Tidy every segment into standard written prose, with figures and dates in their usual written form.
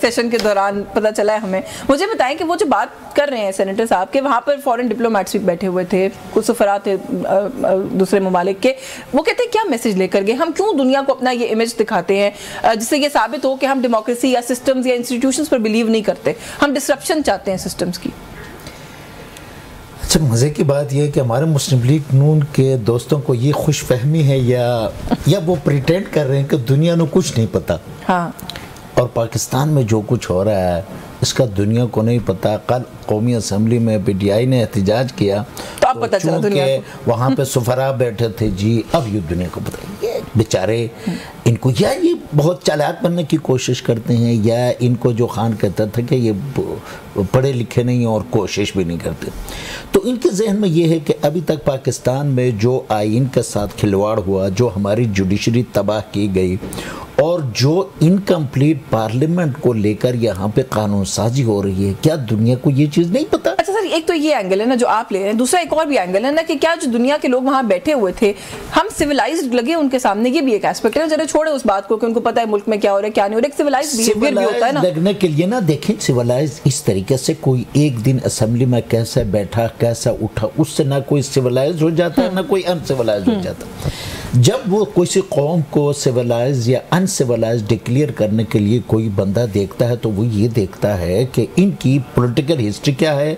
Session کے دوران پتہ چلا ہے ہمیں. مجھے بتائیں کہ وہ جو بات کر رہے ہیں سینیٹر صاحب کے, وہاں پر فورن ڈپلومیٹس بھی بیٹھے ہوئے تھے, کچھ سفراء تھے دوسرے ممالک کے, وہ کہتے ہیں کیا میسج لے کر گئے, ہم کیوں دنیا کو اپنا یہ امیج دکھاتے ہیں جس سے یہ ثابت ہو کہ ہم ڈیموکریسی یا سسٹمز یا انسٹیٹیوشنز پر بلیو نہیں کرتے, ہم ڈسرپشن چاہتے ہیں سسٹمز کی. اچھا, مزے کی بات یہ ہے کہ ہمارے مسلم لیگ نون کے دوستوں کو یہ خوش فہمی ہے یا وہ پریٹینڈ کر رہے ہیں کہ دنیا کو کچھ نہیں پتا. ہاں, اور پاکستان میں جو کچھ ہو رہا ہے اس کا دنیا کو نہیں پتا. کل قومی اسمبلی میں پی ٹی آئی نے احتجاج کیا تو اب پتہ چلا دنیا کو, وہاں پہ سفراء بیٹھے تھے جی, اب یہ دنیا کو پتا. یہ بیچارے ان کو یا یہ بہت چالاک بننے کی کوشش کرتے ہیں, یا ان کو جو خان کہتا تھا کہ یہ پڑھے لکھے نہیں ہیں اور کوشش بھی نہیں کرتے. تو ان کے ذہن میں یہ ہے کہ ابھی تک پاکستان میں جو آئین کے ساتھ کھلواڑ ہوا, جو ہماری جوڈیشری تباہ کی گئی, اور جو انکمپلیٹ پارلیمنٹ کو لے کر یہاں پہ قانون سازی ہو رہی ہے, کیا دنیا کو یہ چیز نہیں پتا؟ اچھا سر, ایک تو یہ اینگل ہے نا جو آپ لے رہے ہیں, دوسرا ایک اور بھی اینگل ہے نا کہ کیا جو دنیا کے لوگ وہاں بیٹھے ہوئے تھے ہم سیولائزڈ لگے ان کے سامنے, یہ بھی ایک ایسپیکٹ ہے. ذرا چھوڑے اس بات کو کہ ان کو پتا ہے ملک میں کیا ہو رہا ہے کیا نہیں ہو رہا, ایک سیولائزڈ بیہیویئر بھی ہوتا ہے نا لگنے کے لیے. نا دیکھیں, سیولائز اس طریقے سے کوئی ایک دن اسمبلی میں کیسے بیٹھا کیسا اٹھا, اس سے نہ کوئی سیولائز ہو جاتا ہے نہ کوئی ان سیولائز ہو جاتا. جب وہ کسی قوم کو سیولائز یا ان سیولائز ڈکلیئر کرنے کے لیے کوئی بندہ دیکھتا ہے تو وہ یہ دیکھتا ہے کہ ان کی پولیٹیکل ہسٹری کیا ہے,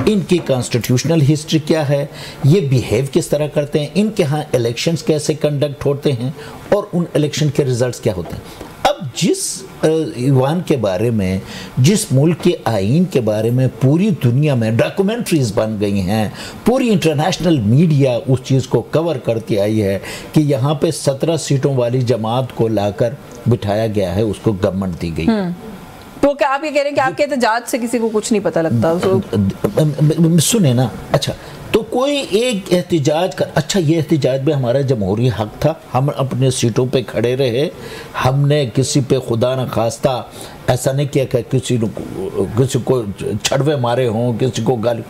ان کی کانسٹیٹیوشنل ہسٹری کیا ہے, یہ بیہیو کس طرح کرتے ہیں, ان کے ہاں الیکشنز کیسے کنڈکٹ ہوتے ہیں, اور ان الیکشن کے ریزلٹس کیا ہوتے ہیں. اب جس ایوان کے بارے میں, جس ملک کے آئین کے بارے میں پوری دنیا میں ڈاکومنٹریز بن گئی ہیں, پوری انٹرنیشنل میڈیا اس چیز کو کور کرتی آئی ہے کہ یہاں پہ 17 سیٹوں والی جماعت کو لا کر بٹھایا گیا ہے, اس کو گورنمنٹ دی گئی. تو کیا آپ یہ کہہ رہے ہیں کہ آپ کے احتجاج سے کسی کو کچھ نہیں پتہ لگتا؟ سنیں نا, اچھا تو کوئی ایک احتجاج کر, اچھا یہ احتجاج بھی ہمارا جمہوری حق تھا, ہم اپنے سیٹوں پہ کھڑے رہے, ہم نے کسی پہ خدا نہ خواستہ ایسا نہیں کیا کہ کسی کو چھڑوے مارے ہوں, کسی کو گالی.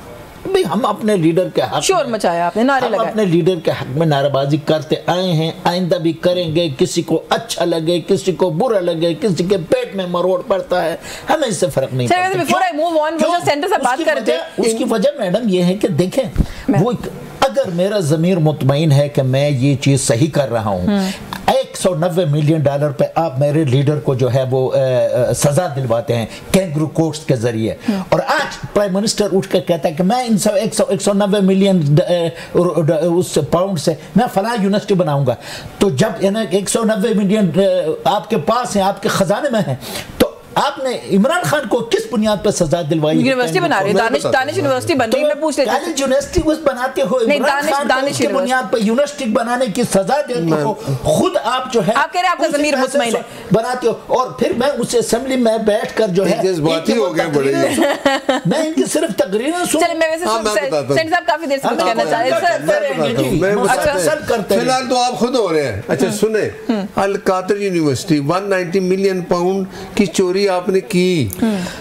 بھئی ہم اپنے لیڈر کے حق شور مچایا آپ نے, نعرے لگائے, ہم اپنے لیڈر کے حق میں نعرہ بازی کرتے آئے ہیں, آئندہ بھی کریں گے. کسی کو اچھا لگے, کسی کو برا لگے, کسی کے پیٹ میں مروڑ پڑتا ہے, ہمیں اس سے فرق نہیں پڑتا. اس کی وجہ میڈم یہ ہے کہ دیکھیں, وہ اگر میرا ضمیر مطمئن ہے کہ میں یہ چیز صحیح کر رہا ہوں, $190 ملین پہ آپ میرے لیڈر کو جو ہے وہ سزا دلواتے ہیں کینگرو کورٹس کے ذریعے, اور آج پرائم منسٹر اٹھ کے کہتا ہے کہ میں ان 190 ملین اس پاؤنڈ سے میں فلاں یونیورسٹی بناؤں گا. تو جب 190 ملین آپ کے پاس ہیں, آپ کے خزانے میں ہیں, تو آپ نے عمران خان کو کس بنیاد پر سزا دلوائی؟ یونیورسٹی بنا رہے, دانش یونیورسٹی بن رہی, میں پوچھ لیتا ہوں. کالج یونیورسٹی بناتے ہو, عمران خان کو اس کی بنیاد پر یونیورسٹی بنانے کی سزا دیتے ہو, خود آپ جو ہے آپ کہہ رہے ہیں آپ کا ضمیر مطمئن ہے بناتے ہو, اور پھر میں اس اسمبلی میں بیٹھ کر جو ہے میں ان کی صرف تقریریں سن. چلے میں ویسے سینٹر صاحب کافی دیر سے کچھ کہنا چاہ رہے ہیں. فی الحال تو آپ خود ہو رہے ہیں. اچھا سنیں, القادر یونیورسٹی 190 ملین پاؤنڈ کی چوری آپ نے کی,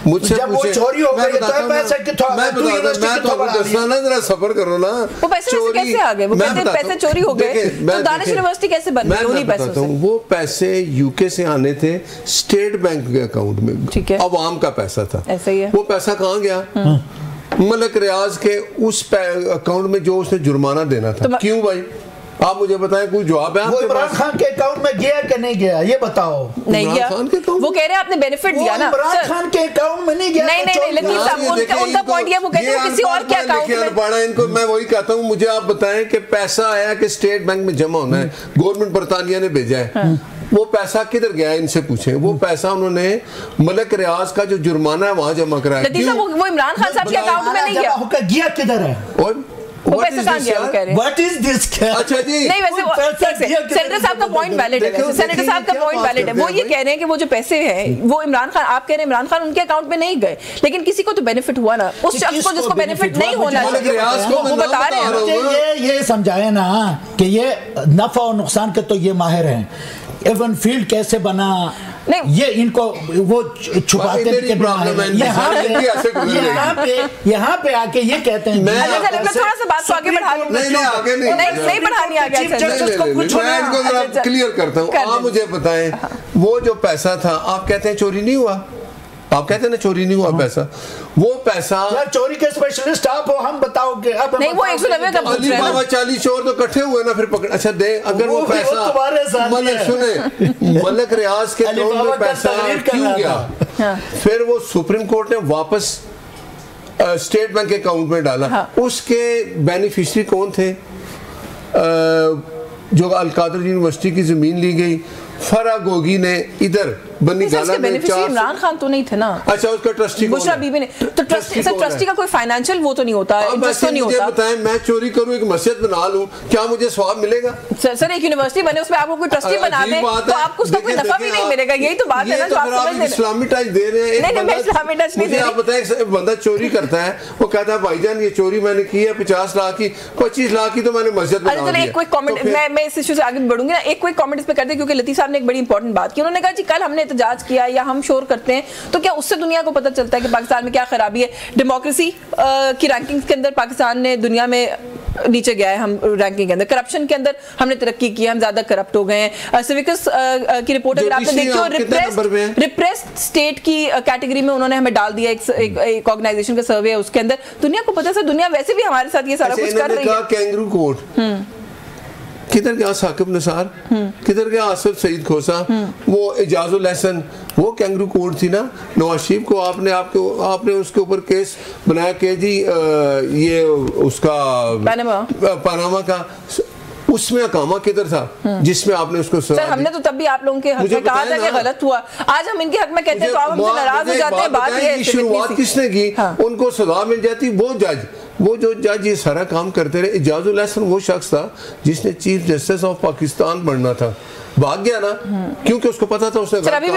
مجھ سے جب وہ چوری ہو گئی تو پیسے کتھوں میں دسنا ذرا صبر کرو نا. وہ پیسے کیسے آ گئے, وہ کہتے ہیں پیسے چوری ہو گئے, تو دانش یونیورسٹی کیسے بن گئی انہی پیسوں سے؟ وہ پیسے یو کے سے آنے تھے اسٹیٹ بینک کے اکاؤنٹ میں, عوام کا پیسہ تھا. وہ پیسہ کہاں گیا؟ ملک ریاض کے اس اکاؤنٹ میں جو اس نے جرمانہ دینا تھا. کیوں بھائی آپ مجھے بتائیں, کوئی جواب ہے آپ کے پاس؟ وہ عمران خان کے اکاؤنٹ میں گیا کہ نہیں گیا یہ بتاؤ. نہیں گیا, وہ کہہ رہے ہیں آپ نے بینیفٹ دیا نا. عمران خان کے اکاؤنٹ میں نہیں گیا. نہیں لطیف صاحب, ان کا پوائنٹ یہ, وہ کہتے ہیں کسی اور کے اکاؤنٹ میں. ان کو میں وہی کہتا ہوں, مجھے آپ بتائیں کہ پیسہ آیا کہ اسٹیٹ بینک میں جمع ہونا ہے, گورنمنٹ برطانیہ نے بھیجا ہے, وہ پیسہ کدھر گیا ہے ان سے پوچھیں. وہ پیسہ انہوں نے ملک ریاض کا جو جرمانہ ہے وہاں جمع کرایا. لطیف صاحب وہ عمران خان صاحب کے اکاؤنٹ میں نہیں گیا, گیا کدھر ہے؟ وہ پیسے کہاں گیا وہ کہہ رہے ہیں؟ What is this? اچھا جی نہیں ویسے سینیٹر صاحب کا پوائنٹ ویلڈ ہے, سینیٹر صاحب کا پوائنٹ ویلڈ ہے. وہ یہ کہہ رہے ہیں کہ وہ جو پیسے ہیں وہ عمران خان, آپ کہہ رہے ہیں عمران خان ان کے اکاؤنٹ میں نہیں گئے, لیکن کسی کو تو بینیفٹ ہوا نا, اس شخص کو جس کو بینیفٹ نہیں ہونا وہ بتا رہے ہیں. یہ سمجھائے نا کہ یہ نفع اور نقصان کے تو یہ ماہر ہیں. ایون فیلڈ کیسے بنا, یہ ان کو وہ چھپاتے یہاں پہ آ کے یہ کہتے ہیں. میں تھوڑا سا بات کو آگے بڑھا لوں, نہیں بڑھانی آگے, میں ان کو کلیئر کرتا ہوں. آپ مجھے بتائیں, وہ جو پیسہ تھا آپ کہتے ہیں چوری نہیں ہوا, آپ کہتے ہیں نا چوری نہیں ہوا پیسہ, وہ پیسہ چوری کے اسپیشلسٹ آپ ہو, ہم بتاؤ گے. نہیں وہ 190 کا علی بابا 40 چور تو کٹھے ہوئے نا پھر پکڑ. اچھا دیں اگر وہ پیسہ ملک ریاض کے اکاؤنٹ میں پیسہ کیوں گیا, پھر وہ سپریم کورٹ نے واپس اسٹیٹ بینک کے اکاؤنٹ میں ڈالا, اس کے بینیفیشری کون تھے؟ جو القادر یونیورسٹی کی زمین لی گئی, فرا گوگی نے ادھر بنی گالا میں عمران خان تو نہیں تھے نا, اچھا اس کا ٹرسٹی بشرا بی بی نے, تو ٹرسٹی کا کوئی فائنینشیل وہ تو نہیں ہوتا, انٹرسٹ تو نہیں ہوتا. مجھے بتائیں میں چوری کروں ایک مسجد بنا لوں, کیا مجھے ثواب ملے گا؟ سر ایک یونیورسٹی بنے اس میں آپ کو کوئی ٹرسٹی بنا دیں تو آپ کو اس کا کوئی نفع بھی نہیں ملے گا, یہی تو بات ہے نا جو آپ سمجھ رہے ہیں. اسلامی ٹچ دے رہے ہیں. نہیں میں اسلامی ٹچ نہیں دے رہی. آپ بتائیں بندہ چوری کرتا ہے, وہ کہتا ہے بھائی جان یہ چوری میں نے کی ہے 50 لاکھ کی, 25 لاکھ کی تو میں نے مسجد بنا دی. ایک کوئی کامنٹ میں اس ایشو سے آگے بڑھوں گی نا, ایک کوئی کامنٹ اس پہ کرتے ہیں کیونکہ لطیف صاحب نے ایک بڑی انپورٹنٹ بات کی. انہوں نے کہا جی کل ہم نے احتجاج کیا یا ہم شور کرتے ہیں تو کیا اس سے دنیا کو پتہ چلتا ہے کہ پاکستان میں کیا خرابی ہے؟ ڈیموکریسی کی رینکنگز کے اندر پاکستان نے دنیا میں نیچے گیا ہے, ہم رینکنگ کے اندر. کرپشن کے اندر ہم نے ترقی کی ہے, ہم زیادہ کرپٹ ہو گئے ہیں. سیوکس کی رپورٹ اگر آپ نے دیکھی ہو, ریپریسڈ اسٹیٹ کی کیٹیگری میں انہوں نے ہمیں ڈال دیا. ایک آرگنائزیشن کا سروے ہے اس کے اندر. دنیا کو پتہ ہے دنیا ویسے بھی ہمارے ساتھ یہ سارا کچھ کر رہی ہے. کینگرو کوٹ کدھر گیا ثاقب نثار, کدھر گیا آصف سعید کھوسا, وہ اعجاز الحسن, وہ کینگرو کوڈ تھی نا. نواز شریف کو آپ نے اس کے اوپر کیس بنایا کہ جی یہ اس کا پاناما کا, اس میں اقامہ کدھر تھا جس میں آپ نے اس کو سر ہم نے تو تب بھی آپ لوگوں کے حق میں کہا تھا کہ غلط ہوا, آج ہم ان کے حق میں کہتے ہیں تو آپ ہم سے ناراض ہو جاتے ہیں. بات یہ شروعات کس نے کی, ان کو سزا مل جاتی. وہ جو جج یہ سارا کام کرتے رہے. اعجاز الحسن وہ شخص تھا جس نے چیف جسٹس آف پاکستان بننا تھا, بھاگ گیا نا کیونکہ اس کو پتا تھا اس نے. ابھی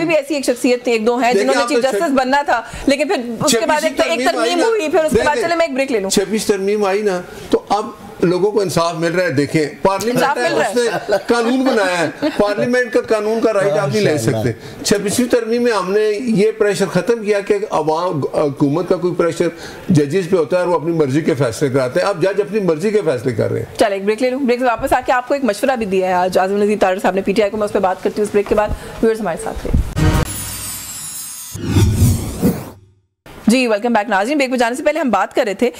بھی ایسی ایک شخصیت ایک دو ہیں جنہوں نے چیف جسٹس بننا تھا, لیکن پھر اس کے بعد ایک ترمیم ہوئی, پھر اس کے بعد چلے میں ایک بریک لے لوں. 26 ترمیم آئی نا تو اب لوگوں کو انصاف مل رہا ہے. دیکھیں پارلیمنٹ ہے, اس نے قانون بنایا ہے, پارلیمنٹ کا قانون کا رائٹ آپ نہیں لے سکتے. 26ویں ترمیم میں ہم نے یہ پریشر ختم کیا کہ عوام حکومت کا کوئی پریشر ججز پہ ہوتا ہے اور وہ اپنی مرضی کے فیصلے کراتے ہیں. اب جج اپنی مرضی کے فیصلے کر رہے ہیں. چلے ایک بریک لے لوں, بریک سے واپس آ کے آپ کو ایک مشورہ بھی دیا ہے آج عاظم نذیر طاہر صاحب نے پی ٹی آئی کو, میں اس پہ بات کرتی ہوں اس بریک کے بعد. ویورز ہمارے ساتھ رہے. جی ویلکم بیک ناظرین. بریک پہ جانے سے پہلے ہم بات کر رہے تھے,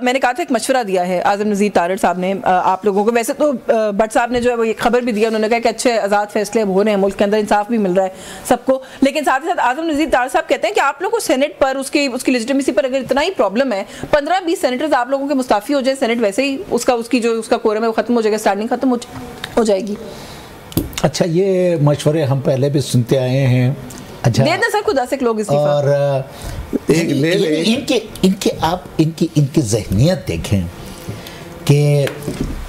میں نے کہا تھا ایک مشورہ دیا ہے عاظم نذیر طاہر صاحب نے آپ لوگوں کو. ویسے تو بٹ صاحب نے جو ہے وہ ایک خبر بھی دیا, انہوں نے کہا کہ اچھے آزاد فیصلے اب ہو رہے ہیں ملک کے اندر, انصاف بھی مل رہا ہے سب کو. لیکن ساتھ ہی ساتھ عاظم نذیر طاہر صاحب کہتے ہیں کہ آپ لوگوں کو سینٹ پر اس کی لیجیٹمیسی پر اگر اتنا ہی پرابلم ہے, 15-20 سینیٹرز آپ لوگوں کے مستعفی ہو جائیں, سینٹ ویسے ہی اس کا کورم ہے وہ ختم ہو جائے گا, اسٹینڈنگ ختم ہو جائے گی. اچھا یہ مشورے ہم پہلے بھی سنتے آئے ہیں. اچھا دے دیں سر خود 10 لوگ استعفیٰ. اور ان کی ذہنیت دیکھیں کہ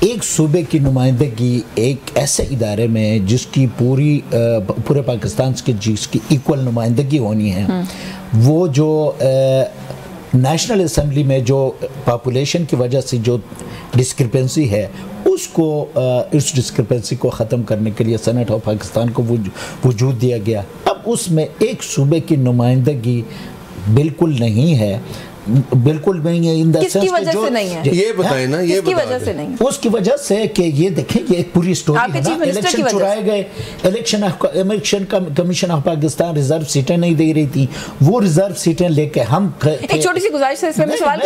ایک صوبے کی نمائندگی ایک ایسے ادارے میں جس کی پورے پاکستان کے جس کی ایکول نمائندگی ہونی ہے, وہ جو نیشنل اسمبلی میں جو پاپولیشن کی وجہ سے جو ڈسکرپنسی ہے اس ڈسکرپنسی کو ختم کرنے کے لیے سینٹ آف پاکستان کو وجود دیا گیا. اب اس میں ایک صوبے کی نمائندگی بالکل نہیں ہے, بالکل نہیں ہے. کس کی وجہ سے نہیں ہے یہ بتائیں نا, یہ وجہ سے نہیں, اس کی وجہ سے کہ یہ دیکھیں یہ ایک پوری سٹوری ہے نا. الیکشن چرائے گئے, election commission of Pakistan reserve سیٹیں نہیں دے رہی تھی, وہ ریزرو سیٹیں لے کے ہم. ایک چھوٹی سی گزارش ہے اس میں سوال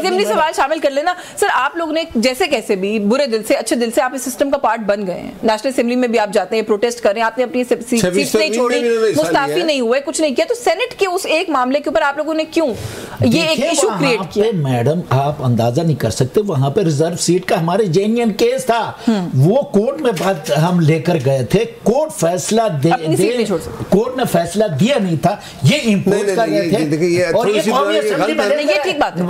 ضمنی سوال شامل کر لینا سر. آپ لوگ نے جیسے کیسے بھی برے دل سے اچھے دل سے آپ اس سسٹم کا پارٹ بن گئے ہیں, نیشنل اسمبلی میں بھی آپ جاتے ہیں, پروٹیسٹ کر رہے ہیں, آپ نے اپنی سیٹ نہیں چھوڑی, مستعفی نہیں ہوئے, کچھ نہیں کیا, تو سینٹ کے اس ایک معاملے کے اوپر آپ لوگوں نے کیوں یہ ایک ایشو کریٹ کیا؟ میڈم آپ اندازہ نہیں کر سکتے, وہاں پہ ریزرو سیٹ کا ہمارے جینین کیس تھا, وہ کورٹ میں بات ہم لے کر گئے تھے, کورٹ فیصلہ کورٹ نے فیصلہ دیا نہیں تھا, یہ امپوز کر رہے تھے. اور یہ قومی اسمبلی میں یہ ٹھیک بات ہے,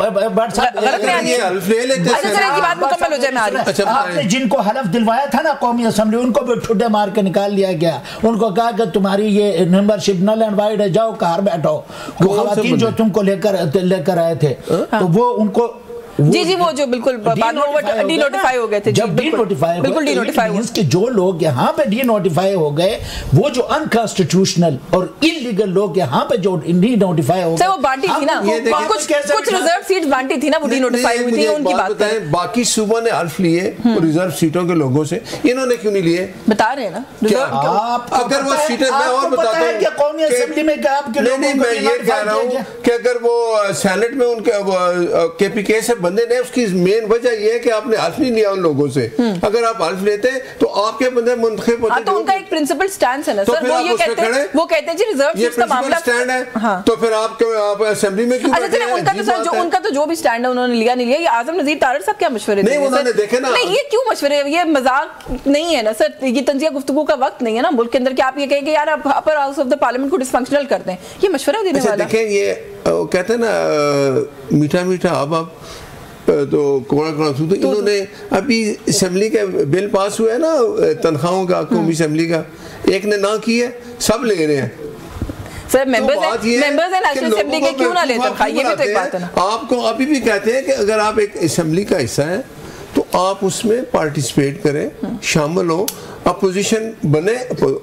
آپ نے جن کو حلف دلوایا تھا نا قومی اسمبلی, ان کو بھی ٹھڈے مار کے نکال لیا گیا, ان کو کہا کہ تمہاری یہ ممبرشپ نل اینڈ وائڈ ہے, جاؤ کار بیٹھو. وہ خواتین جو تم کو لے کر آئے تھے تو وہ ان کو جی وہ جو بالکل ڈی نوٹیفائی ہو گئے تھے، جب ڈی نوٹیفائی بالکل ڈی نوٹیفائی ہوئے کہ جو لوگ یہاں پہ ڈی نوٹیفائی ہو گئے، وہ جو انکانسٹیٹیوشنل اور انلیگل لوگ یہاں پہ جو ڈی نوٹیفائی ہو گئے، وہ بانٹی تھی نا، کچھ ریزرو سیٹس بانٹی تھی نا، وہ ڈی نوٹیفائی ہوئی تھی، ان کی بات بتائیں باقی صوبوں نے حلف لیے ریزرو سیٹوں کے لوگوں سے، انہوں نے کیوں نہیں لیے؟ بتا رہے ہیں نا اگر وہ سیٹیں، میں اور بتاتا ہوں کہ قومی اسمبلی میں نہیں، میں یہ کہہ رہا ہوں کہ اگر وہ سینٹ میں ان کے پی کے سے بندے نے، اس کی مین وجہ یہ ہے کہ آپ نے حلف نہیں لیا ان لوگوں سے. اگر آپ حلف لیتے تو آپ کے بندے منتخب ہوتے. تو ان کا ایک پرنسپل سٹینڈ ہے نا سر، وہ یہ کہتے ہیں جی ریزرو سیٹس کا معاملہ سٹینڈ ہے، تو پھر آپ اسمبلی میں کیوں بیٹھے ہیں؟ ان کا تو جو بھی سٹینڈ ہے انہوں نے لیا نہیں لیا. یہ اعظم نذیر طارڑ صاحب کیا مشورے نہیں انہوں نے دیکھے نا، نہیں یہ کیوں مشورے، یہ مذاق نہیں ہے نا سر، یہ تنزیہ گفتگو کا وقت نہیں ہے نا ملک کے اندر کہ آپ یہ کہیں کہ یار آپ upper house of the parliament کو ڈسفنکشنل کرتے ہیں. یہ مشورہ دینے والا دیکھیں، یہ کہتے ہیں نا میٹھا میٹھا اب تو کوڑا کوڑا تو انہوں نے ابھی اسمبلی کا بل پاس ہوا ہے نا تنخواہوں کا، قومی اسمبلی کا، ایک نے نہ کی ہے، سب لے رہے ہیں. سر ممبرز ہیں نیشنل اسمبلی کے، کیوں نہ لے تنخواہ؟ یہ بھی تو ایک بات ہے نا. آپ کو ابھی بھی کہتے ہیں کہ اگر آپ ایک اسمبلی کا حصہ ہیں تو آپ اس میں پارٹیسپیٹ کریں، شامل ہوں، اپوزیشن بنے،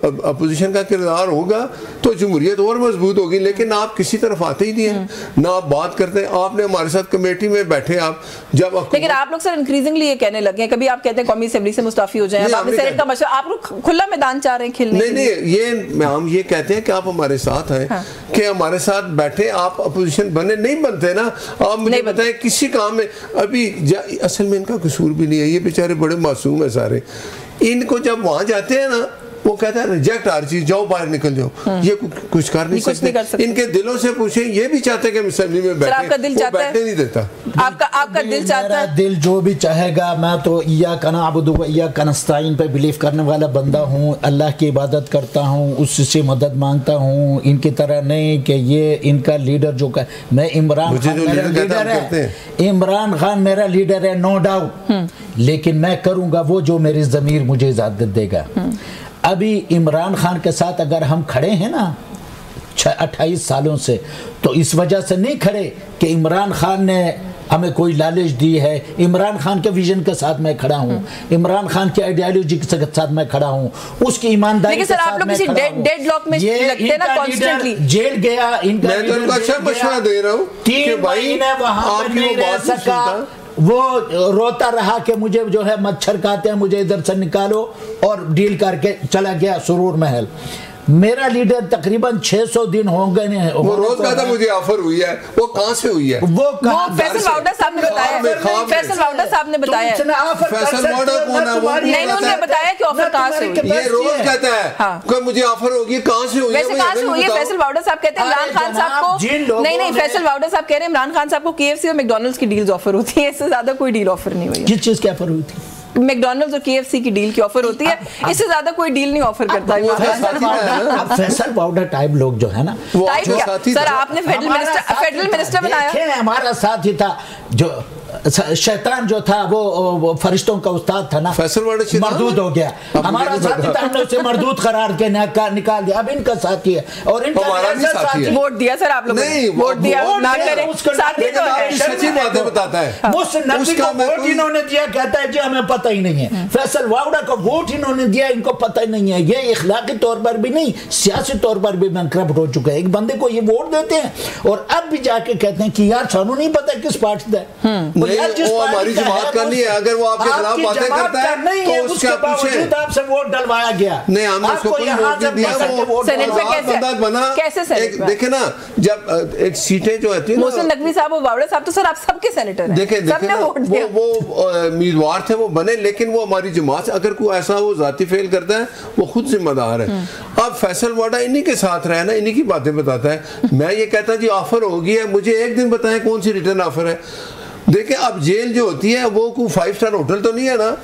اپوزیشن کا کردار ہوگا تو جمہوریت اور مضبوط ہوگی. لیکن آپ کسی طرف آتے ہی نہیں ہیں، نہ آپ بات کرتے ہیں. آپ نے ہمارے ساتھ کمیٹی میں بیٹھے، آپ جب لیکن آپ لوگ سر انکریزنگلی یہ کہنے لگے ہیں، کبھی آپ کہتے ہیں قومی اسمبلی سے مستعفی ہو جائیں، آپ نے سینٹ کا مشورہ، آپ لوگ کھلا میدان چاہ رہے ہیں کھیلنے. نہیں ہم یہ کہتے ہیں کہ آپ ہمارے ساتھ ہیں، کہ ہمارے ساتھ بیٹھے، آپ اپوزیشن بنے نہیں بنتے نا. آپ مجھے بتائیں کسی کام میں ابھی اصل میں ان کا قصور بھی نہیں ہے، یہ بیچارے بڑے معصوم ہیں سارے. ان کو جب وہاں جاتے ہیں نا، وہ کہتا ہے ریجیکٹ ہر چیز، جاؤ باہر نکل جاؤ. یہ کچھ کر نہیں سکتے. ان کے دلوں سے پوچھیں، یہ بھی چاہتے کہ اسمبلی میں بیٹھیں، آپ کا دل چاہتا ہے، بیٹھنے نہیں دیتا. آپ کا دل چاہتا ہے، دل جو بھی چاہے گا. میں تو ایاک نعبد و ایاک نستعین پہ بلیف کرنے والا بندہ ہوں، اللہ کی عبادت کرتا ہوں، اس سے مدد مانگتا ہوں. ان کی طرح نہیں کہ یہ ان کا لیڈر جو کہ میں عمران خان میرا لیڈر ہے، عمران خان میرا لیڈر ہے نو ڈاؤٹ، لیکن میں کروں گا وہ جو میری ضمیر مجھے اجازت دے گا. ابھی عمران خان کے ساتھ اگر ہم کھڑے ہیں نا 28 سالوں سے، تو اس وجہ سے نہیں کھڑے کہ عمران خان نے ہمیں کوئی لالچ دی ہے. عمران خان کے ویژن کے ساتھ میں کھڑا ہوں، عمران خان کی آئیڈیالوجی کے ساتھ میں کھڑا ہوں، اس کی ایمانداری کے ساتھ میں کھڑا ہوں. ڈیڈ لاک میں لگتے نا کانسٹنٹلی. جیل گیا، ان کا میں تو ان کو اچھا مشورہ دے رہا ہوں کہ بھائی وہاں پہ نہیں رہ سکا، وہ روتا رہا کہ مجھے جو ہے مچھر کھاتے ہیں، مجھے ادھر سے نکالو، اور ڈیل کر کے چلا گیا سرور محل. میرا لیڈر تقریباً 600 دن ہو گئے. وہ روز کہتا مجھے آفر ہوئی ہے، وہ کہاں سے ہوئی ہے؟ وہ فیصل واؤڈا صاحب نے بتایا، فیصل واؤڈا صاحب نے بتایا. فیصل واؤڈا کون ہے؟ وہ نہیں، انہوں نے بتایا کہ آفر کہاں سے ہوئی. یہ روز کہتا ہے کہ مجھے آفر ہوگی، کہاں سے ہوئی ہے؟ ویسے کہاں سے ہوئی ہے؟ فیصل واؤڈا صاحب کہتے ہیں عمران خان صاحب کو، نہیں فیصل واؤڈا صاحب کہہ رہے ہیں عمران خان صاحب کو KFC اور میکڈونلڈس کی ڈیلز آفر ہوتی ہیں، اس سے زیادہ کوئی ڈیل آفر نہیں ہوئی. کس چیز کی آفر ہوئی تھی؟ میکڈونلڈز اور KFC کی ڈیل کی آفر ہوتی ہے، اس سے زیادہ کوئی ڈیل نہیں آفر کرتا. فیصل واؤڈا ٹائپ لوگ جو ہے نا، سر آپ نے فیڈرل منسٹر بنایا، ہمارا ساتھ ہی تھا. جو شیطان جو تھا وہ فرشتوں کا استاد تھا نا، مردود ہو گیا. ہمارا ساتھی تھا، ہم نے اسے مردود قرار کے نکال دیا. اب ان کا ساتھی ہے اور ان کا ووٹ دیا. سر آپ لوگ ووٹ دیا، نہ کریں، ساتھی تو ہے. سچی باتیں بتاتا ہے. اس نبی کو ووٹ انہوں نے دیا، کہتا ہے جی ہمیں پتہ ہی نہیں ہے. فیصل واؤڈا کو ووٹ انہوں نے دیا، ان کو پتہ ہی نہیں ہے. یہ اخلاقی طور پر بھی نہیں، سیاسی طور پر بھی بینکرپٹ ہو چکا ہے. ایک بندے کو یہ ووٹ دیتے ہیں اور اب بھی جا کے کہتے ہیں کہ یار سانو نہیں پتہ کس پارٹی دا ہے. وہ ہماری جماعت کا نہیں ہے. اگر وہ آپ کے خلاف باتیں کرتا ہے تو اس کا پوچھیں. آپ سے ووٹ ڈلوایا گیا. نہیں، ہم نے اس کو کوئی ووٹ نہیں دیا. وہ سینٹ پہ کیسے ایک دیکھیں نا، جب ایک سیٹیں جو ہوتی ہیں، محسن نقوی صاحب اور واؤڈا صاحب تو سر آپ سب کے سینیٹر ہیں. دیکھیں وہ امیدوار تھے، وہ بنے، لیکن وہ ہماری جماعت سے اگر کوئی ایسا وہ ذاتی فیل کرتا ہے وہ خود ذمہ دار ہے. اب فیصل واؤڈا انہی کے ساتھ رہے نا، انہی کی باتیں بتاتا ہے. میں یہ کہتا جی آفر ہوگی ہے، مجھے ایک دن بتائیں کون سی ریٹرن آفر ہے. دیکھیں اب جیل جو ہوتی ہے وہ کوئی 5 اسٹار ہوٹل تو نہیں ہے نا،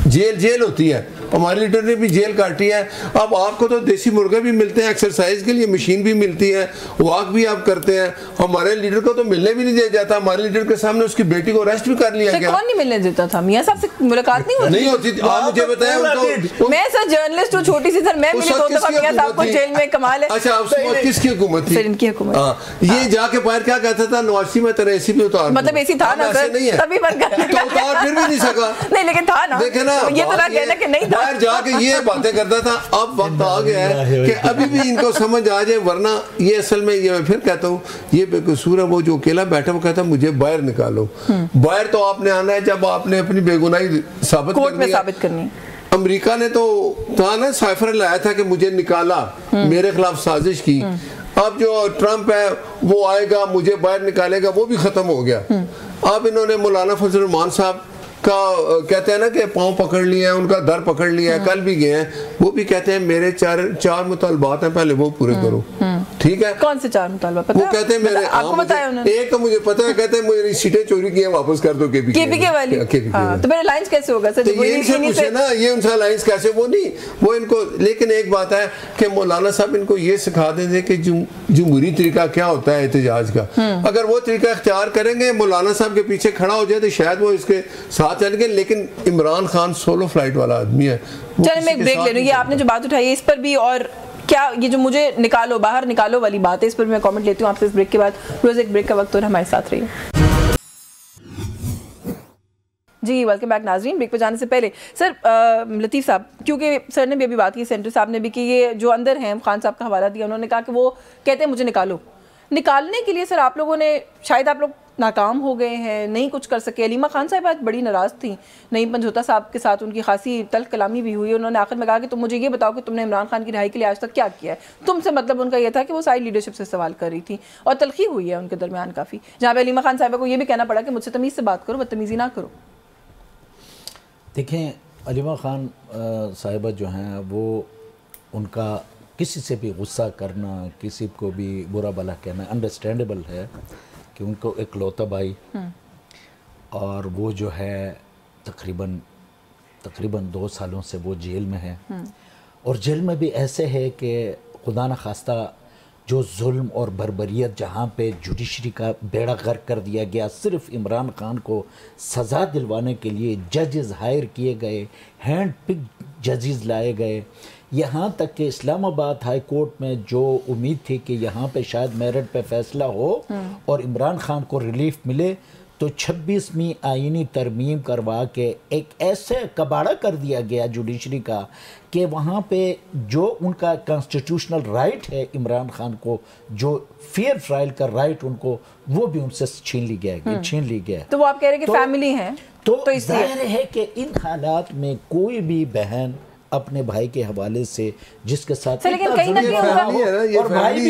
جیل ہوتی ہے. ہمارے لیڈر نے بھی جیل کاٹی ہے. اب آپ کو تو دیسی مرغے بھی ملتے ہیں ایکسرسائز کے لیے, مشین بھی ملتی ہے, واک بھی آپ کرتے ہیں. ہمارے لیڈر کو تو ملنے بھی نہیں دیا جاتا. ہمارے لیڈر کے سامنے اس کی بیٹی کو ارسٹ بھی کر لیا گیا. کون نہیں ملنے دیتا تھا؟ میاں صاحب سے ملاقات نہیں ہوتی تھی. آپ مجھے بتائیں, میں سر جرنلسٹ ہوں چھوٹی سی, سر میں ملی 2 دفعہ میاں صاحب کو جیل میں. کمال ہے. اچھا اس وقت کس کی حکومت تھی؟ ان کی حکومت. یہ جا کے باہر کیا کہتا تھا, نواسی میں تیرا اے سی بھی اتار, مطلب ایسی تھا نا سر, تبھی بن گیا تو اتار پھر بھی نہیں سکا. نہیں لیکن تھا نا, دیکھیں نا یہ تو نہ کہنا کہ نہیں تھا. باہر جا کے یہ باتیں کرتا تھا. اب وقت آ گیا ہے کہ ابھی بھی ان کو سمجھ آ جائے, ورنہ یہ اصل میں یہ میں پھر کہتا ہوں یہ بے قصور ہے. وہ جو اکیلا بیٹھا وہ کہتا مجھے باہر نکالو. باہر تو آپ نے آنا ہے جب آپ نے اپنی بے گناہی ثابت کرنی ہے. امریکہ نے تو تھا نا سائفر لایا تھا کہ مجھے نکالا, میرے خلاف سازش کی. اب جو ٹرمپ ہے وہ آئے گا مجھے باہر نکالے گا, وہ بھی ختم ہو گیا. اب انہوں نے مولانا فضل الرحمان صاحب کا کہتے ہیں نا کہ پاؤں پکڑ لیا ہے, ان کا در پکڑ لیا ہے, کل بھی گئے ہیں. وہ بھی کہتے ہیں میرے 4 مطالبات ہیں, پہلے وہ پورے کرو. ٹھیک ہے, کون سے 4 مطالبات پتہ ہے؟ وہ کہتے ہیں میرے, آپ کو بتایا انہوں نے؟ ایک تو مجھے پتہ ہے, کہتے ہیں میری سیٹیں چوری کی ہیں واپس کر دو. کے پی کے والی. تو میرا لائنز کیسے ہوگا سر؟ یہ ان سے پوچھے نا, یہ ان سے لائنز کیسے, وہ نہیں وہ ان کو. لیکن ایک بات ہے کہ مولانا صاحب ان کو یہ سکھا دیں گے کہ جمہوری طریقہ کیا ہوتا ہے احتجاج کا. اگر وہ طریقہ اختیار کریں گے, مولانا صاحب کے پیچھے کھڑا ہو جائے تو شاید وہ اس کے ساتھ چل گئے. لیکن عمران خان سولو فلائٹ والا آدمی ہے. چلیں میں ایک بریک لے لوں. یہ آپ نے جو بات اٹھائی ہے اس پر بھی, اور کیا یہ جو مجھے نکالو باہر نکالو والی بات ہے, اس پر میں کامنٹ لیتی ہوں آپ سے اس بریک کے بعد. روز ایک بریک کا وقت ہو رہا ہے, ہمارے ساتھ رہیے. جی ویلکم بیک ناظرین. بریک پہ جانے سے پہلے سر لطیف صاحب, کیونکہ سر نے بھی ابھی بات کی, سینٹر صاحب نے بھی, کہ یہ جو اندر ہیں خان صاحب کا حوالہ دیا, انہوں نے کہا کہ وہ کہتے ہیں مجھے نکالو. نکالنے کے لیے سر آپ لوگوں نے, شاید آپ لوگ ناکام ہو گئے ہیں, نہیں کچھ کر سکے. علیمہ خان صاحب آج بڑی ناراض تھیں, نعیم پنجوتا صاحب کے ساتھ ان کی خاصی تلخ کلامی بھی ہوئی. انہوں نے آخر میں کہا کہ تم مجھے یہ بتاؤ کہ تم نے عمران خان کی رہائی کے لیے آج تک کیا کیا ہے. تم سے مطلب ان کا یہ تھا کہ وہ ساری لیڈرشپ سے سوال کر رہی تھی, اور تلخی ہوئی ہے ان کے درمیان کافی, جہاں پہ علیمہ خان صاحبہ کو یہ بھی کہنا پڑا کہ مجھ سے تمیز سے بات کرو, بدتمیزی نہ کرو. دیکھیں علیمہ خان صاحبہ جو ہیں وہ, ان کا کسی سے بھی غصہ کرنا, کسی کو بھی برا بھلا کہنا انڈرسٹینڈیبل ہے کہ ان کو ایک لوتا بھائی, اور وہ جو ہے تقریباً 2 سالوں سے وہ جیل میں ہے. اور جیل میں بھی ایسے ہے کہ خدا نخواستہ جو ظلم اور بربریت جہاں پہ جوڈیشری کا بیڑا غرق کر دیا گیا, صرف عمران خان کو سزا دلوانے کے لیے ججز ہائر کیے گئے, ہینڈ پک ججز لائے گئے. یہاں تک کہ اسلام آباد ہائی کورٹ میں جو امید تھی کہ یہاں پہ شاید میرٹ پہ فیصلہ ہو اور عمران خان کو ریلیف ملے, تو 26ویں آئینی ترمیم کروا کے ایک ایسے کباڑا کر دیا گیا جوڈیشری کا کہ وہاں پہ جو ان کا کانسٹیٹیوشنل رائٹ ہے عمران خان کو, جو فیئر ٹرائل کا رائٹ ان کو, وہ بھی ان سے چھین لی گیا. تو وہ آپ کہہ رہے ہیں کہ فیملی ہیں, تو ظاہر ہے کہ ان حالات میں کوئی بھی بہن اپنے بھائی کے حوالے سے جس کے ساتھ لیکن کہیں نہ کہیں اور بھائی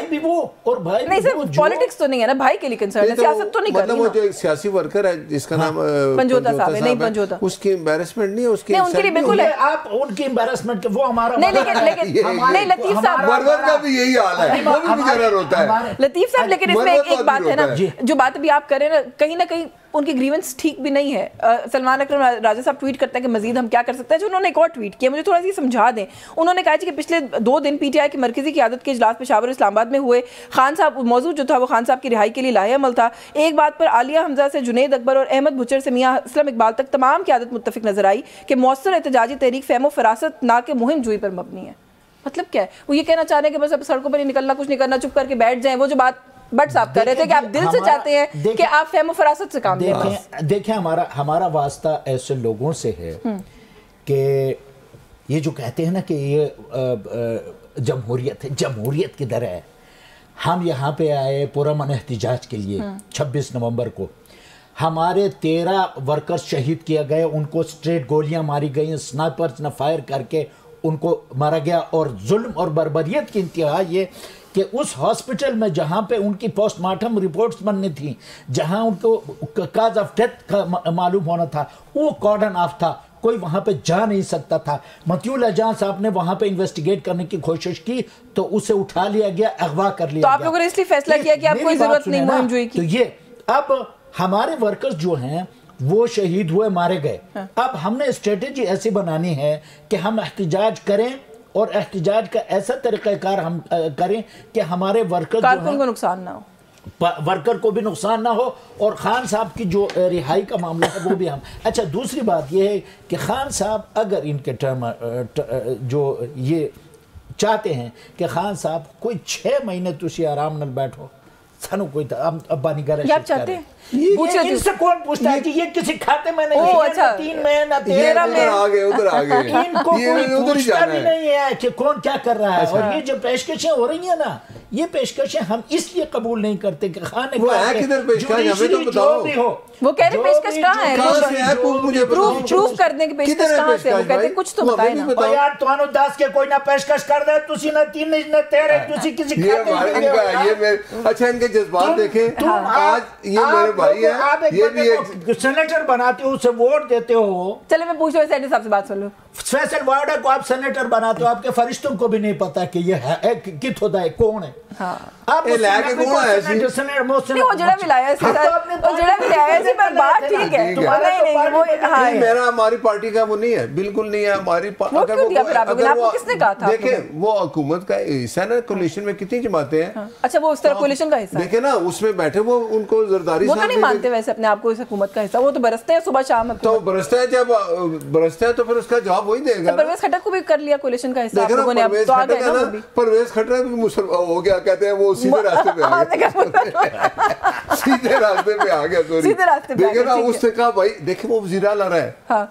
بھی وہ اور بھائی نہیں سر, پولیٹکس تو نہیں ہے نا, بھائی کے لیے کنسرن ہے, سیاست تو نہیں کر رہی. مطلب وہ جو ایک سیاسی ورکر ہے جس کا نام پنجوتا صاحب ہے, نہیں پنجوتا, اس کی امبیرسمنٹ نہیں ہے, اس کی ان کے لیے بالکل ہے. آپ ان کی امبیرسمنٹ, وہ ہمارا لیکن نہیں لطیف صاحب, ورور کا بھی یہی حال ہے, وہ بھی بیچارہ روتا ہے لطیف صاحب. لیکن اس میں ایک بات ہے نا, جو بات ابھی آپ کر رہے ہیں نہ کہیں ان کی گریونس ٹھیک بھی نہیں ہے. سلمان اکرم راجہ صاحب ٹویٹ کرتے ہیں کہ مزید ہم کیا کر سکتے ہیں, جو انہوں نے ایک اور ٹویٹ کیا, مجھے تھوڑا سی سمجھا دیں. انہوں نے کہا کہ پچھلے 2 دن پی ٹی آئی کی مرکزی قیادت کے اجلاس پشاور اسلام آباد میں ہوئے. خان صاحب موضوع جو تھا وہ خان صاحب کی رہائی کے لیے لاہے عمل تھا. ایک بات پر عالیہ حمزہ سے جنید اکبر اور احمد بچر سے میاں اسلم اقبال تک تمام قیادت متفق نظر آئی کہ مؤثر احتجاجی تحریک فہم و فراست نہ کہ مہم جوئی پر مبنی ہے. مطلب کیا ہے, وہ یہ کہنا چاہ رہے ہیں کہ بس اب سڑکوں پر نہیں نکلنا, کچھ نہیں کرنا, چپ کر کے بیٹھ جائیں. وہ جو بات بٹ صاحب کر رہے تھے کہ آپ دل سے چاہتے ہیں کہ آپ فہم و فراست سے کام لیں. دیکھیں ہمارا واسطہ ایسے لوگوں سے ہے کہ یہ جو کہتے ہیں نا کہ یہ جمہوریت ہے, جمہوریت کدھر ہے. ہم یہاں پہ آئے پرامن احتجاج کے لیے 26 نومبر کو, ہمارے 13 ورکرز شہید کیے گئے, ان کو اسٹریٹ گولیاں ماری گئیں, سنائپرز نے فائر کر کے ان کو مارا گیا. اور ظلم اور بربریت کی انتہا یہ کہ اس ہاسپٹل میں جہاں پہ ان کی پوسٹ مارٹم رپورٹس بننی تھیں, جہاں ان کو کاز آف ڈیتھ کا معلوم ہونا تھا, وہ کارڈن آف تھا, کوئی وہاں پہ جا نہیں سکتا تھا. مطیع اللہ جان صاحب نے وہاں پہ انویسٹیگیٹ کرنے کی کوشش کی تو اسے اٹھا لیا گیا, اغوا کر لیا گیا. تو آپ لوگوں نے اس لیے فیصلہ کیا کہ آپ کوئی ضرورت نہیں مہم جوئی کی. تو یہ اب ہمارے ورکرز جو ہیں وہ شہید ہوئے مارے گئے. اب ہم نے اسٹریٹجی ایسی بنانی ہے کہ ہم احتجاج کریں اور احتجاج کا ایسا طریقہ کار ہم کریں کہ ہمارے ورکر کارکن کو نقصان نہ ہو, ورکر کو بھی نقصان نہ ہو, اور خان صاحب کی جو رہائی کا معاملہ ہے وہ بھی ہم. اچھا دوسری بات یہ ہے کہ خان صاحب اگر ان کے ٹرم جو یہ چاہتے ہیں کہ خان صاحب کوئی 6 مہینے تسی آرام نال بیٹھو, سانو کوئی ابانی گھر یہ آپ چاہتے ہیں؟ ان سے کون پوچھتا ہے کہ یہ کسی کھاتے میں نہیں ہے, 3 مہینہ ادھر آگے ان کو کوئی پوچھتا بھی نہیں ہے کہ کون کیا کر رہا ہے. اور یہ جو پیشکشیں ہو رہی ہیں نا, یہ پیشکشیں ہم اس لیے قبول نہیں کرتے کہ خان نے وہ کہہ رہے پیشکش کہاں ہے, پروف کر دیں کہ پیشکش کہاں سے, وہ کہتے ہیں کچھ تو بتائیں نا یار. تو انو 10 کے کوئی نہ پیشکش کر دے, تسی نہ 3 نہ 13 تسی کسی کھاتے میں نہیں ہو. اچھا ان کے جذبات دیکھیں, آج یہ میرے بھائی ہیں, آپ ایک سینیٹر بناتے ہو, اسے ووٹ دیتے ہو. چلے میں پوچھ رہا ہوں سینیٹر صاحب سے بات سن لوں. فیصل وارڈا کو آپ سینیٹر بناتے ہو, آپ کے فرشتوں کو بھی نہیں پتا کہ یہ ہے کت ہوتا ہے, کون ہے. آپ لے کے کون ہے ایسی نہیں, وہ جڑا بھی لایا سی سر, وہ جڑا بھی لایا سی, پر بات ٹھیک ہے. نہیں میرا ہماری پارٹی کا وہ نہیں ہے, بالکل نہیں ہے ہماری. کس نے کہا تھا؟ دیکھیں وہ حکومت کا حصہ نا, کولیشن میں کتنی جماعتیں ہیں. اچھا وہ اس طرح کولیشن کا حصہ دیکھیں نا, اس میں بیٹھے وہ ان کو زرداری وہ تو نہیں مانتے ویسے اپنے آپ کو اس حکومت کا حصہ, وہ تو برستے ہیں صبح شام. تو برستا ہے, جب برستا ہے تو پھر اس کا جواب وہی دے گا. پرویز کھٹر کو بھی کر لیا کولیشن کا حصہ آپ لوگوں نے, اب تو آ گئے نا. پرویز کھٹر بھی مسلمان ہو گیا, کہتے ہیں وہ سیدھے راستے پہ آ گیا, سیدھے راستے پہ آ گیا. سیدھے راستے پہ دیکھیں نا, اس نے کہا بھائی دیکھیں وہ وزیر اعلیٰ رہا ہے,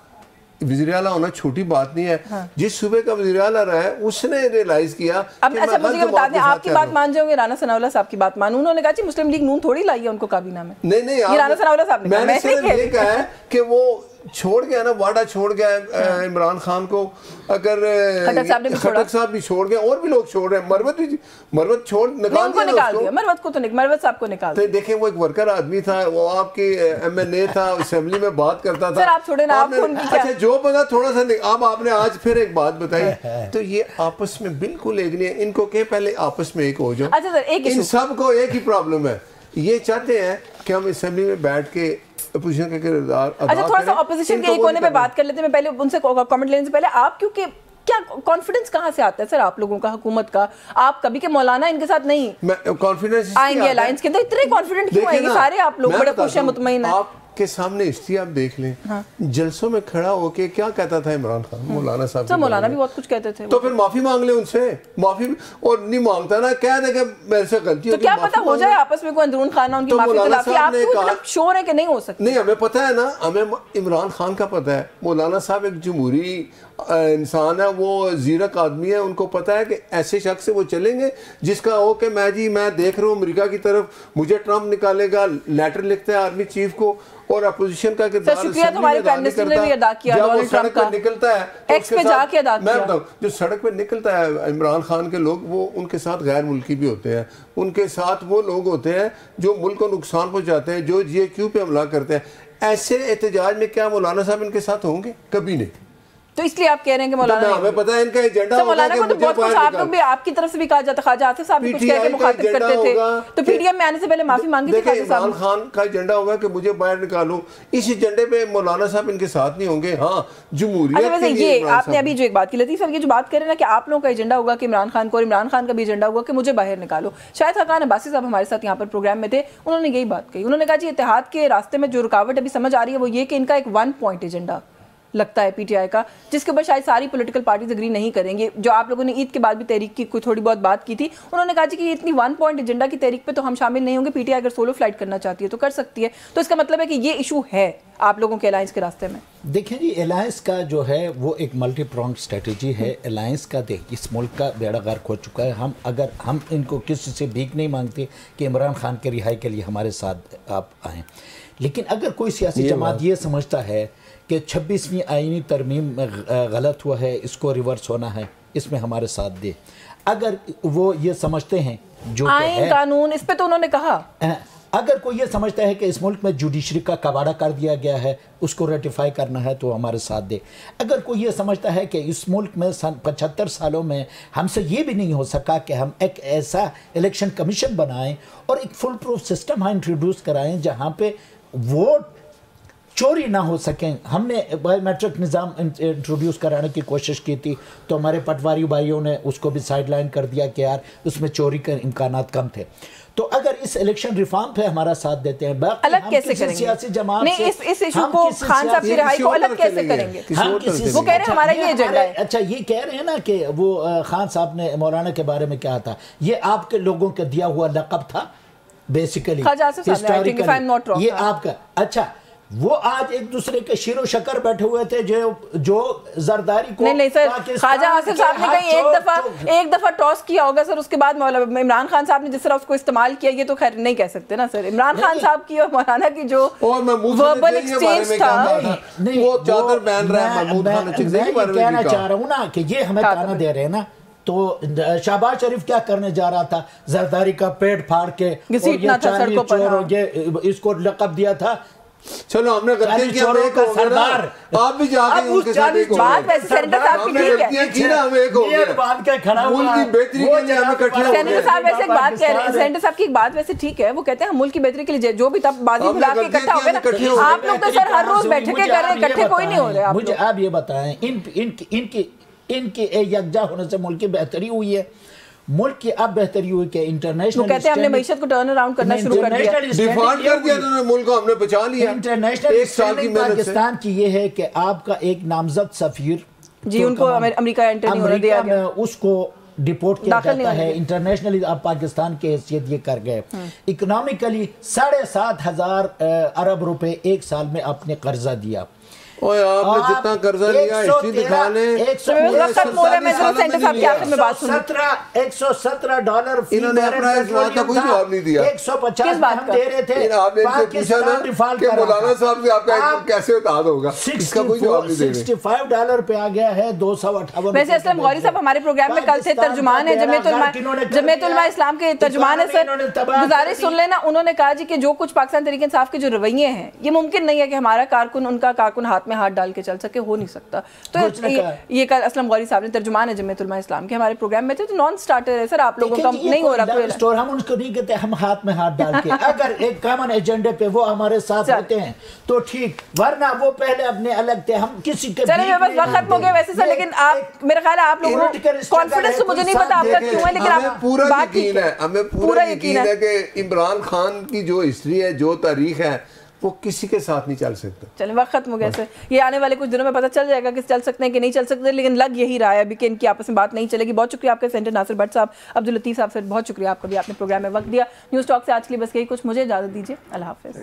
وزیر اعلیٰ ہونا چھوٹی بات نہیں ہے. جس صوبے کا وزیر اعلیٰ رہا ہے اس نے ریلائز کیا. اچھا مجھے یہ بتا دیں, آپ کی بات مان جاؤں گے, رانا ثناء اللہ صاحب کی بات مانوں. انہوں نے کہا جی مسلم لیگ نون تھوڑی لائی ہے ان کو کابینہ میں. نہیں یہ رانا ثناء اللہ صاحب نے کہا, میں نے صرف یہ کہا ہے کہ وہ چھوڑ گیا نا, وعدہ چھوڑ گیا عمران خان کو. اگر خٹک صاحب بھی چھوڑ گئے, اور بھی لوگ چھوڑ رہے ہیں, مروت چھوڑ نکال دیا, مروت کو تو مروت صاحب کو نکال دیا. دیکھیں وہ ایک ورکر آدمی تھا, وہ آپ کی ایم این اے تھا, اسمبلی میں بات کرتا تھا. سر آپ چھوڑے نا, آپ کو ان کی کیا. اچھا جو پتا تھوڑا سا, اب آپ نے آج پھر ایک بات بتائی, تو یہ آپس میں بالکل ایک نہیں ہے. ان کو کہ پہلے آپس میں ایک ہو جاؤ. اچھا سر ایک ان سب کو ایک ہی پرابلم ہے, یہ چاہتے ہیں کہ ہم اسمبلی میں بیٹھ کے اپوزیشن کا کردار ادا کریں. اچھا تھوڑا سا اپوزیشن کے ایک ہونے پہ بات کر لیتے ہیں. میں پہلے ان سے کامنٹ لینے سے پہلے آپ, کیونکہ کیا کانفیڈنس کہاں سے آتا ہے سر آپ لوگوں کا, حکومت کا؟ آپ کبھی کہ مولانا ان کے ساتھ نہیں آئیں گے الائنس کے اندر, اتنے کانفیڈنٹ کیوں آئیں گے سارے آپ لوگ, بڑے خوش ہیں, مطمئن ہیں؟ آپ کے سامنے ہسٹری آپ دیکھ لیں, جلسوں میں کھڑا ہو کے کیا کہتا تھا عمران خان, مولانا صاحب. مولانا بھی بہت کچھ کہتے تھے. تو پھر معافی مانگ لیں ان سے, معافی, اور نہیں مانگتا نا, کہہ دے کہ میرے سے غلطی ہوگی. تو کیا پتا ہو جائے آپس میں کوئی اندرون خانہ ان کی معافی تلافی, آپ کو مطلب شور ہے کہ نہیں ہو سکتی؟ نہیں, ہمیں پتہ ہے نا, ہمیں عمران خان کا پتہ ہے. مولانا صاحب ایک جمہوری انسان ہے, وہ زیرک آدمی ہے, ان کو پتہ ہے کہ ایسے شخص سے وہ چلیں گے جس کا ہو کہ میں جی میں دیکھ رہا ہوں امریکہ کی طرف, مجھے ٹرمپ نکالے گا, لیٹر لکھتا ہے آرمی چیف کو, اور اپوزیشن کا کردار شکریہ تمہاری پرائم منسٹر نے بھی ادا کیا, جب وہ سڑک پہ نکلتا ہے ایکس پہ جا کے ادا کیا. میں بتاؤں, جو سڑک پہ نکلتا ہے عمران خان کے لوگ, وہ ان کے ساتھ غیر ملکی بھی ہوتے ہیں, ان کے ساتھ وہ لوگ ہوتے ہیں جو ملک کو نقصان پہنچاتے ہیں, جو جے کیو پہ حملہ کرتے ہیں. ایسے احتجاج میں کیا مولانا صاحب ان کے ساتھ ہوں گے؟ کبھی نہیں. تو اس لیے آپ کہہ رہے ہیں کہ مولانا, ہمیں پتہ ہے ان کا ایجنڈا ہوگا کہ مجھے باہر نکال. آپ لوگ بھی, آپ کی طرف سے بھی کہا جاتا, خواجہ آصف صاحب بھی کچھ کہہ کے مخاطب کرتے تھے, تو پی ڈی ایم میں آنے سے پہلے معافی مانگی تھی خواجہ صاحب. عمران خان کا ایجنڈا ہوگا کہ مجھے باہر نکالو, اس ایجنڈے پہ مولانا صاحب ان کے ساتھ نہیں ہوں گے. ہاں جمہوریت کے لیے یہ آپ نے ابھی جو ایک بات کی لطیف صاحب, یہ جو بات کر رہے ہیں نا کہ آپ لوگوں کا ایجنڈا ہوگا کہ عمران خان کو, اور عمران خان کا بھی ایجنڈا ہوگا کہ مجھے باہر نکالو. شاید حقان عباسی صاحب ہمارے ساتھ یہاں پر پروگرام میں تھے, انہوں نے یہی بات کہی. انہوں نے کہا جی اتحاد کے راستے میں جو رکاوٹ ابھی سمجھ آ رہی ہے وہ یہ کہ ان کا ایک 1 پوائنٹ ایجنڈا لگتا ہے پی ٹی آئی کا, جس کے اوپر شاید ساری پولیٹیکل پارٹیز اگری نہیں کریں گے. جو آپ لوگوں نے عید کے بعد بھی تحریک کی کوئی تھوڑی بہت بات کی تھی, انہوں نے کہا جی کہ یہ اتنی 1 پوائنٹ ایجنڈا کی تحریک پہ تو ہم شامل نہیں ہوں گے. پی ٹی آئی اگر سولو فلائٹ کرنا چاہتی ہے تو کر سکتی ہے. تو اس کا مطلب ہے کہ یہ ایشو ہے آپ لوگوں کے الائنس کے راستے میں. دیکھیں جی, الائنس کا جو ہے وہ ایک ملٹی پرونگ اسٹریٹجی ہے. الائنس کا دیکھ اس ملک کا بیڑا غرق ہو چکا ہے. ہم ان کو کسی سے بھیک نہیں مانگتے کہ عمران خان کے رہائی کے لیے ہمارے ساتھ آپ آئیں, لیکن اگر کوئی سیاسی جماعت یہ سمجھتا ہے کہ 26ویں آئینی ترمیم میں غلط ہوا ہے, اس کو ریورس ہونا ہے, اس میں ہمارے ساتھ دے. اگر وہ یہ سمجھتے ہیں جو آئین قانون, اس پہ تو انہوں نے کہا, اگر کوئی یہ سمجھتا ہے کہ اس ملک میں جوڈیشری کا کباڑہ کر دیا گیا ہے, اس کو ریٹیفائی کرنا ہے, تو ہمارے ساتھ دے. اگر کوئی یہ سمجھتا ہے کہ اس ملک میں 75 سالوں میں ہم سے یہ بھی نہیں ہو سکا کہ ہم ایک ایسا الیکشن کمیشن بنائیں اور ایک فل پروف سسٹم انٹروڈیوس کرائیں جہاں پہ ووٹ چوری نہ ہو سکیں. ہم نے بایو میٹرک نظام انٹروڈیوس کرانے کی کوشش کی تھی تو ہمارے پٹواری بھائیوں نے اس کو بھی سائڈ لائن کر دیا کہ یار اس میں چوری کے امکانات کم تھے. تو اگر اس الیکشن ریفارم پہ ہمارا ساتھ دیتے ہیں, الگ کیسے کریں گے سیاسی جماعت نہیں اس ایشو کو خان صاحب کی رہائی کو الگ کیسے کریں گے؟ وہ کہہ رہے ہیں ہمارا یہ ایجنڈا ہے. اچھا یہ کہہ رہے ہیں نا کہ وہ خان صاحب نے مولانا کے بارے میں کہا تھا, یہ آپ کے لوگوں کا دیا ہوا لقب تھا بیسیکلی, یہ آپ کا. اچھا وہ آج ایک دوسرے کے شیر و شکر بیٹھے ہوئے تھے جو زرداری کو نہیں سر, خواجہ آصف صاحب نے کہیں ایک دفعہ ٹاس کیا ہوگا سر, اس کے بعد عمران خان صاحب نے جس طرح اس کو استعمال کیا, یہ تو خیر نہیں کہہ سکتے نا سر. عمران خان صاحب کی اور مولانا کی جو وربل ایکسچینج تھا, وہ چادر پہن رہا ہے محمود خان میں یہ کہنا چاہ رہا ہوں نا کہ یہ ہمیں تانا دے رہے ہیں نا. تو شہباز شریف کیا کرنے جا رہا تھا, زرداری کا پیٹ پھاڑ کے اس کو لقب دیا تھا. چلو ہم نے غلطی کی, ہم ایک ہو گئے, آپ بھی جا کے ان کے ساتھ ایک ہو گئے. بات ویسے سینٹر صاحب کی ٹھیک ہے, ملک کی بہتری کے لیے ہمیں کٹھے ہو گئے. سینٹر صاحب ویسے ایک بات کہہ رہے ہیں, سینٹر صاحب کی ایک بات ویسے ٹھیک ہے, وہ کہتے ہیں ہم ملک کی بہتری کے لیے جو بھی تب بازی بلا کے اکٹھا ہو گئے نا. آپ لوگ تو سر ہر روز بیٹھے کے کر رہے ہیں, اکٹھے کوئی نہیں ہو رہے. مجھے آپ یہ بتائیں, ان کے یکجا ہونے سے ملک کی بہتری ہوئی ہے؟ ملک کی اب بہتری ہوئی کہ انٹرنیشنل, وہ کہتے ہیں ہم نے معیشت کو ٹرن اراؤنڈ کرنا شروع کر دیا, ڈیفالٹ کر دیا انہوں نے, ملک کو ہم نے بچا لیا. انٹرنیشنل اسٹینڈنگ پاکستان کی یہ ہے کہ آپ کا ایک نامزد سفیر جی ان کو امریکہ انٹر نہیں ہونے دیا گیا, اس کو ڈیپورٹ کیا جاتا ہے. انٹرنیشنلی آپ پاکستان کی حیثیت یہ کر گئے. اکنامکلی 7,500 ارب روپے ایک سال میں آپ نے قرضہ دیا. اوہ آپ نے جتنا قرضہ لیا ہسٹری دکھا لیں. 117 ڈالر انہوں نے اپنا اصلاح کا کوئی جواب نہیں دیا. 150 ہم دے رہے تھے. آپ نے ان سے پوچھا نا کہ مولانا صاحب سے آپ کا کیسے اتحاد ہوگا, اس کا کوئی جواب نہیں دے رہے. 65 ڈالر پہ آ گیا ہے 258. ویسے اسلم غوری صاحب ہمارے پروگرام میں کل سے ترجمان ہے جمعیت علماء اسلام کے ترجمان ہے سر, گزارش سن لینا. انہوں نے کہا جی کہ جو کچھ پاکستان تحریک انصاف کے جو رویے ہیں, یہ ممکن نہیں ہے کہ ہمارا کارکن ان کا کارکن ہاتھ میں ہاتھ ڈال کے چل سکے, ہو نہیں سکتا. تو یہ کل اسلم غوری صاحب نے ترجمان ہے جمعیت علماء اسلام کے ہمارے پروگرام میں تھے, تو نان سٹارٹر ہے سر آپ لوگوں کا نہیں ہو رہا کوئی. ہم ان کو نہیں کہتے ہم ہاتھ میں ہاتھ ڈال کے, اگر ایک کامن ایجنڈے پہ وہ ہمارے ساتھ ہوتے ہیں تو ٹھیک, ورنہ وہ پہلے اپنے الگ تھے, ہم کسی کے چلیں بس وقت ختم ہو گیا ویسے سر. لیکن آپ میرا خیال ہے آپ لوگوں کو کانفیڈنس تو مجھے نہیں پتا آپ کا کیوں ہے, لیکن آپ پورا یقین ہے, ہمیں پورا یقین ہے کہ عمران خان کی جو ہسٹری ہے, جو تاریخ ہے, وہ کسی کے ساتھ نہیں چل سکتا. چلیں وقت ختم ہو گیا سر. یہ آنے والے کچھ دنوں میں پتہ چل جائے گا کہ چل سکتے ہیں کہ نہیں چل سکتے, لیکن لگ یہی رہا ہے ابھی کہ ان کی آپس میں بات نہیں چلے گی. بہت شکریہ آپ کے سینٹر ناصر بٹ صاحب, عبداللطیف صاحب سر, بہت شکریہ آپ کا بھی, آپ نے پروگرام میں وقت دیا. نیوز ٹاک سے آج کے لیے بس یہی کچھ, مجھے اجازت دیجیے, اللہ حافظ.